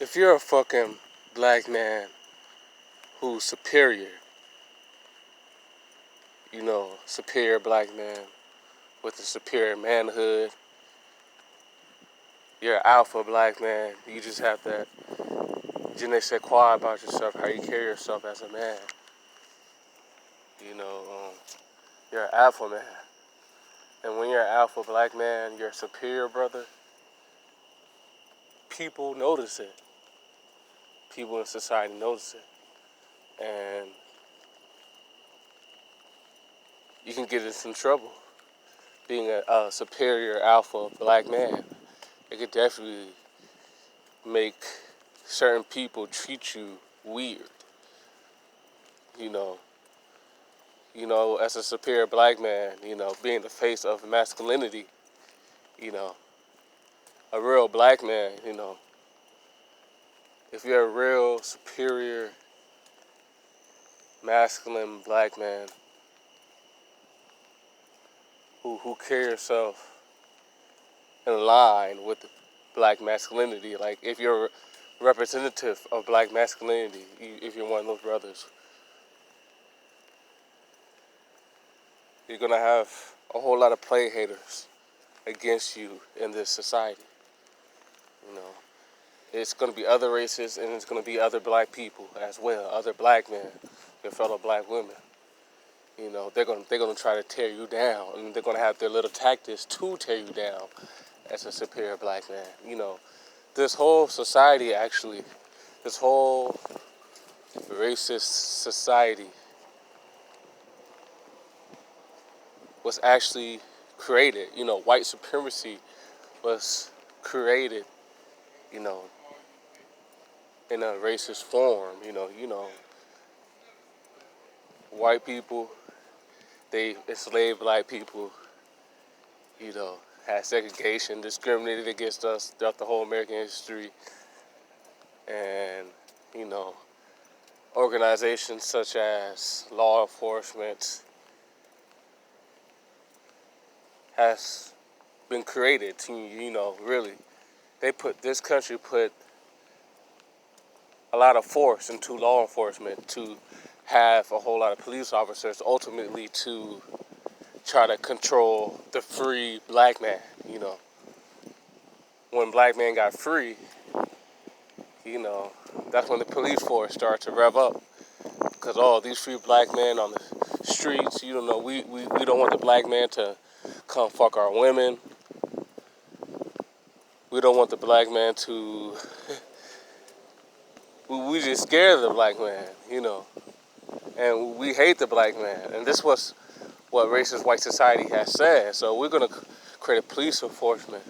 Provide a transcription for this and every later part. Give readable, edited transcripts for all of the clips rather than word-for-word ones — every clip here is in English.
If you're a fucking black man who's superior, superior black man with a superior manhood, you're an alpha black man, you just have that je ne sais quoi about yourself, how you carry yourself as a man. You know, you're an alpha man. And when you're an alpha black man, you're a superior brother, people notice it. People in society notice it. And you can get in some trouble being a superior alpha black man. It could definitely make certain people treat you weird. You know, as a superior black man, being the face of masculinity, you know, a real black man, if you're a real superior masculine black man who carry yourself in line with black masculinity, like if you're a representative of black masculinity, if you're one of those brothers, you're gonna have a whole lot of play haters against you in this society. You know, it's gonna be other races and it's gonna be other black people as well, other black men, your fellow black women. They're gonna try to tear you down, and they're gonna have their little tactics to tear you down as a superior black man. This whole society actually, this whole racist society was actually created. White supremacy was created, you know, in a racist form. White people, they enslaved black people, had segregation, discriminated against us throughout the whole American history. And, you know, organizations such as law enforcement has been created to, really. This country put a lot of force into law enforcement to have a whole lot of police officers ultimately to try to control the free black man. When black man got free, that's when the police force started to rev up. Because all these free black men on the streets, we don't want the black man to come fuck our women. We don't want the black man to, we just scared of the black man, and we hate the black man. And this was what racist white society has said. So we're going to create a police enforcement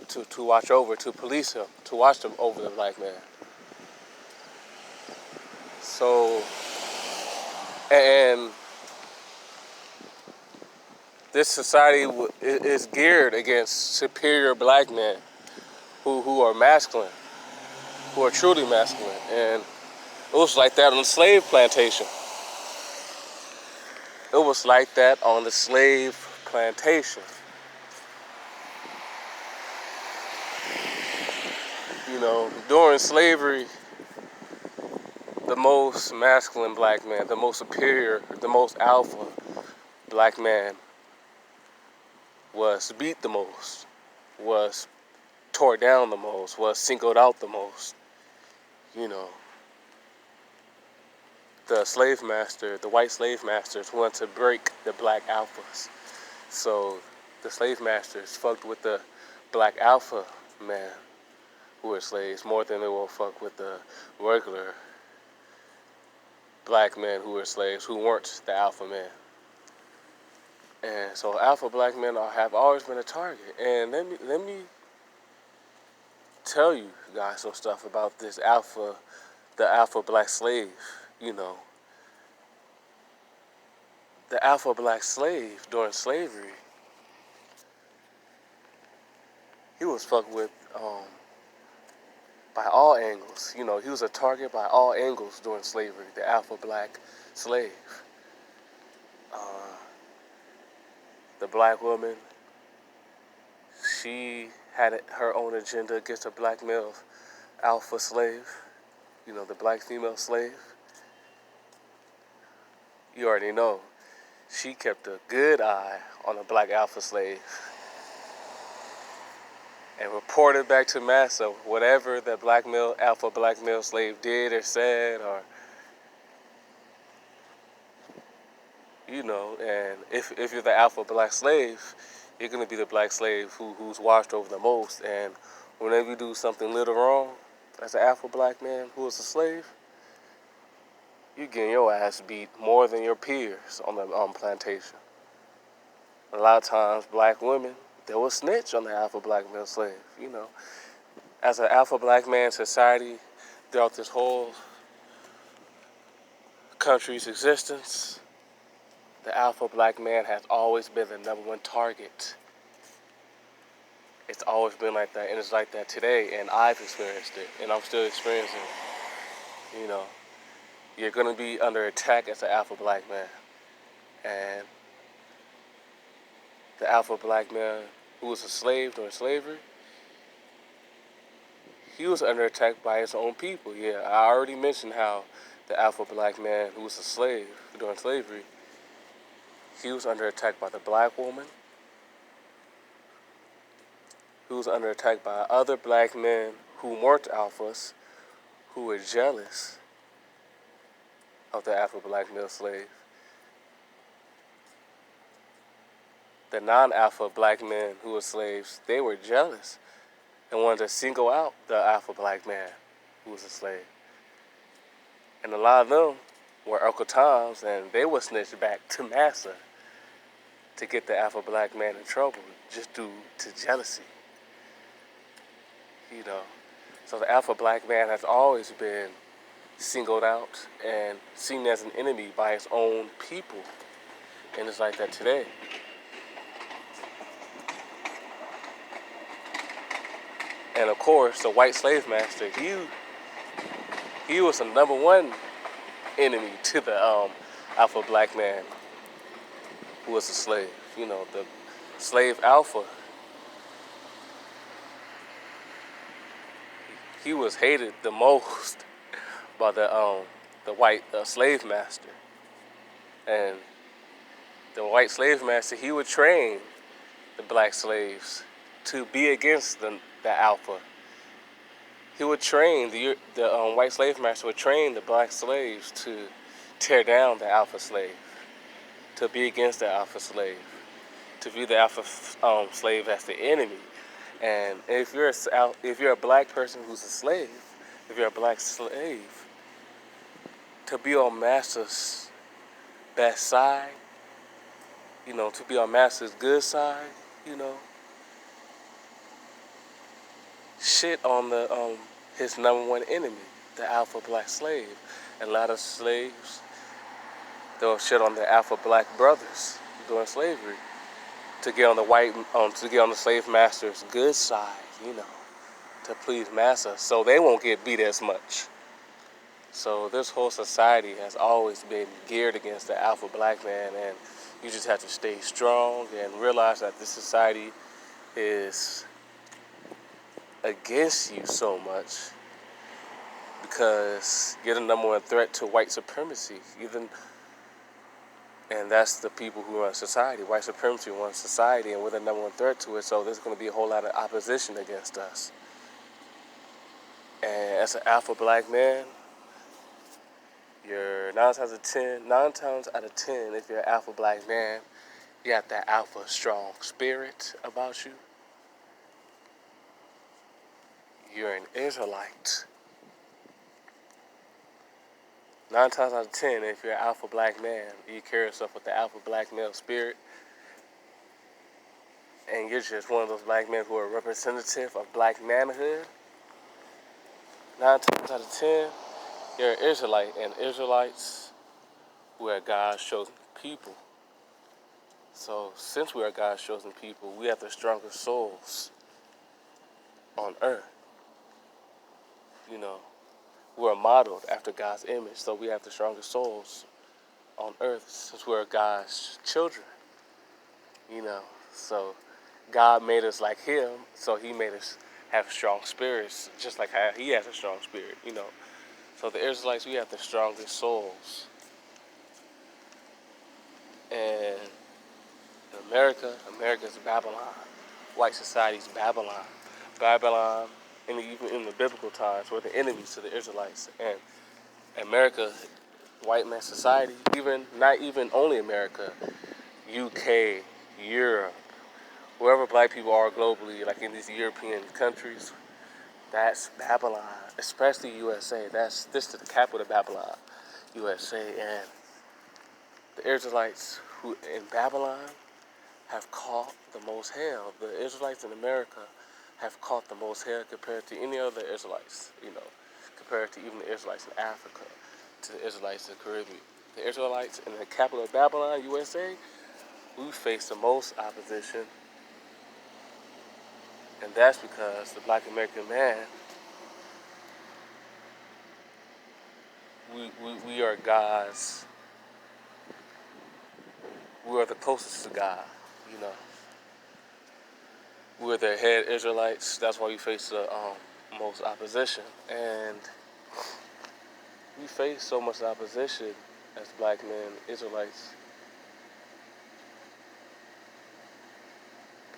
to watch over, to police him, to watch them over the black man. So, and this society is geared against superior black men who are masculine, who are truly masculine. And it was like that on the slave plantation. It was like that on the slave plantation. During slavery, the most masculine black man, the most superior, the most alpha black man was beat the most, was tore down the most, was singled out the most. The slave master, the white slave masters wanted to break the black alphas. So the slave masters fucked with the black alpha man who were slaves more than they will fuck with the regular black men who were slaves who weren't the alpha man. And so alpha black men have always been a target. And let me tell you guys some stuff about the alpha black slave. The alpha black slave during slavery, he was fucked with by all angles. He was a target by all angles during slavery, the alpha black slave. The black woman, she had her own agenda against the black male alpha slave, the black female slave, you already know she kept a good eye on the black alpha slave and reported back to massa whatever the alpha black male slave did or said, or and if you're the alpha black slave, you're gonna be the black slave who's watched over the most. And whenever you do something little wrong as an alpha black man who is a slave, you're getting your ass beat more than your peers on the plantation. A lot of times, black women, they will snitch on the alpha black male slave. As an alpha black man society, throughout this whole country's existence, the alpha black man has always been the number one target. It's always been like that, and it's like that today, and I've experienced it, and I'm still experiencing it. You're going to be under attack as an alpha black man. And the alpha black man who was a slave during slavery, he was under attack by his own people. Yeah, I already mentioned how the alpha black man who was a slave during slavery, he was under attack by the black woman. He was under attack by other black men who weren't alphas, who were jealous of the alpha black male slave. The non-alpha black men who were slaves, they were jealous and wanted to single out the alpha black man who was a slave. And a lot of them were Uncle Toms, and they were snitched back to massa to get the alpha black man in trouble just due to jealousy. So the alpha black man has always been singled out and seen as an enemy by his own people. And it's like that today. And of course, the white slave master, he was the number one enemy to the alpha black man who was a slave. The slave alpha. He was hated the most by the white slave master. And the white slave master, he would train the black slaves to be against the alpha. He would train, the white slave master would train the black slaves to tear down the alpha slave, to be against the alpha slave, to view the alpha slave as the enemy. And if you're a black person who's a slave, if you're a black slave, to be on master's best side, to be on master's good side, shit on his number one enemy, the alpha black slave. And a lot of slaves, they'll shit on the alpha black brothers during slavery to get on the slave master's good side, to please massa, so they won't get beat as much. So this whole society has always been geared against the alpha black man, and you just have to stay strong and realize that this society is against you so much because you're the number one threat to white supremacy. And that's the people who run society. White supremacy runs society, and we're the number one threat to it, so there's going to be a whole lot of opposition against us. And as an alpha black man, you're 9 times out of 10, if you're an alpha black man, you have that alpha strong spirit about you. You're an Israelite. 9 times out of 10, if you're an alpha black man, you carry yourself with the alpha black male spirit, and you're just one of those black men who are representative of black manhood, 9 times out of 10, you're an Israelite, and Israelites, we are God's chosen people. So since we are God's chosen people, we have the strongest souls on earth. We're modeled after God's image, so we have the strongest souls on earth since we're God's children. So God made us like him, so he made us have strong spirits, just like how he has a strong spirit, you know. So the Israelites, we have the strongest souls. And America's Babylon. White society's Babylon. Babylon, and even in the biblical times, were the enemies to the Israelites. And America, white man society, not even only America, UK, Europe, wherever black people are globally, like in these European countries, that's Babylon, especially USA. This is the capital of Babylon, USA. And the Israelites who in Babylon have caught the most hell. The Israelites in America have caught the most hell compared to any other Israelites, you know, compared to even the Israelites in Africa, to the Israelites in the Caribbean. The Israelites in the capital of Babylon, USA, we face the most opposition, and that's because the Black American man, we are God's, we are the closest to God, you know. We're the head Israelites, that's why we face the most opposition. And we face so much opposition as black men, Israelites,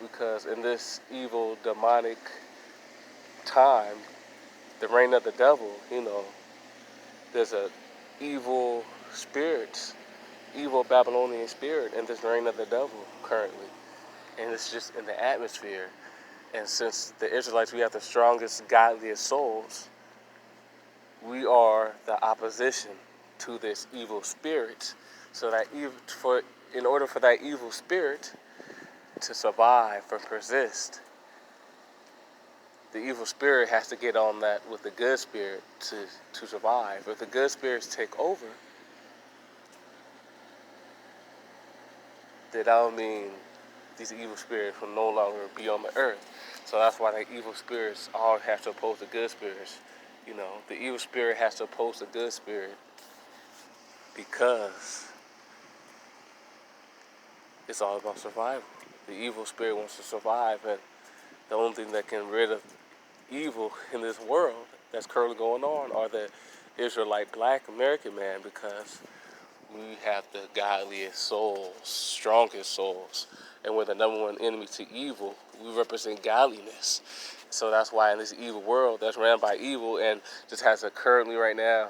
because in this evil, demonic time, the reign of the devil, you know, there's a evil spirit, evil Babylonian spirit in this reign of the devil currently. And it's just in the atmosphere. And since the Israelites, we have the strongest, godliest souls, we are the opposition to this evil spirit. So that in order for that evil spirit to survive and persist, the evil spirit has to get on that with the good spirit to survive. If the good spirits take over, then that would mean these evil spirits will no longer be on the earth. So that's why the evil spirits all have to oppose the good spirits. You know, the evil spirit has to oppose the good spirit because it's all about survival. The evil spirit wants to survive, and the only thing that can rid of evil in this world that's currently going on are the Israelite black American man, because we have the godliest souls, strongest souls, and we're the number one enemy to evil. We represent godliness. So that's why in this evil world that's ran by evil and just currently right now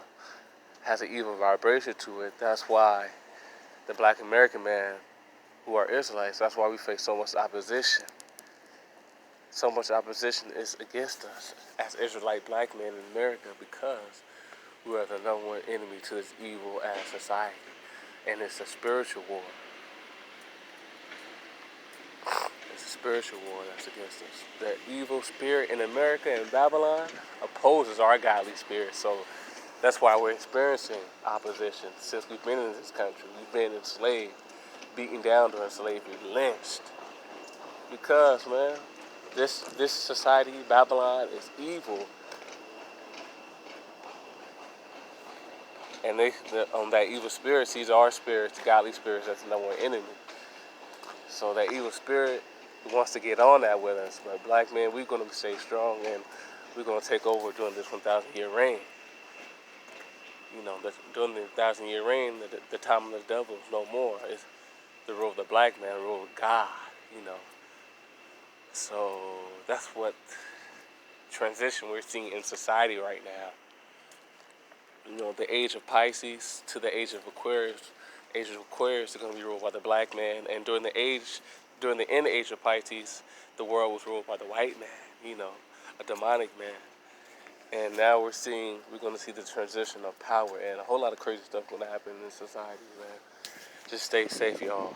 has an evil vibration to it, that's why the black American man, who are Israelites, that's why we face so much opposition. So much opposition is against us as Israelite black men in America, because we are the number one enemy to this evil ass society. And it's a spiritual war. It's a spiritual war that's against us. The evil spirit in America and Babylon opposes our godly spirit. So that's why we're experiencing opposition since we've been in this country. We've been enslaved, beaten down during slavery, lynched. Because, man, this society, Babylon, is evil. And that evil spirit sees our spirits, godly spirits, as the number one enemy. So that evil spirit wants to get on that with us. But black men, we're going to stay strong, and we're going to take over during this 1,000-year reign. You know, during the 1,000-year reign, the time of the devil is no more. It's the rule of the black man, the rule of God, you know. So that's what transition we're seeing in society right now. You know, the age of Pisces to the age of Aquarius. Age of Aquarius is going to be ruled by the black man, and during the end age of Pisces, the world was ruled by the white man, you know, a demonic man. And now we're going to see the transition of power, and a whole lot of crazy stuff going to happen in society, man. Just stay safe, y'all.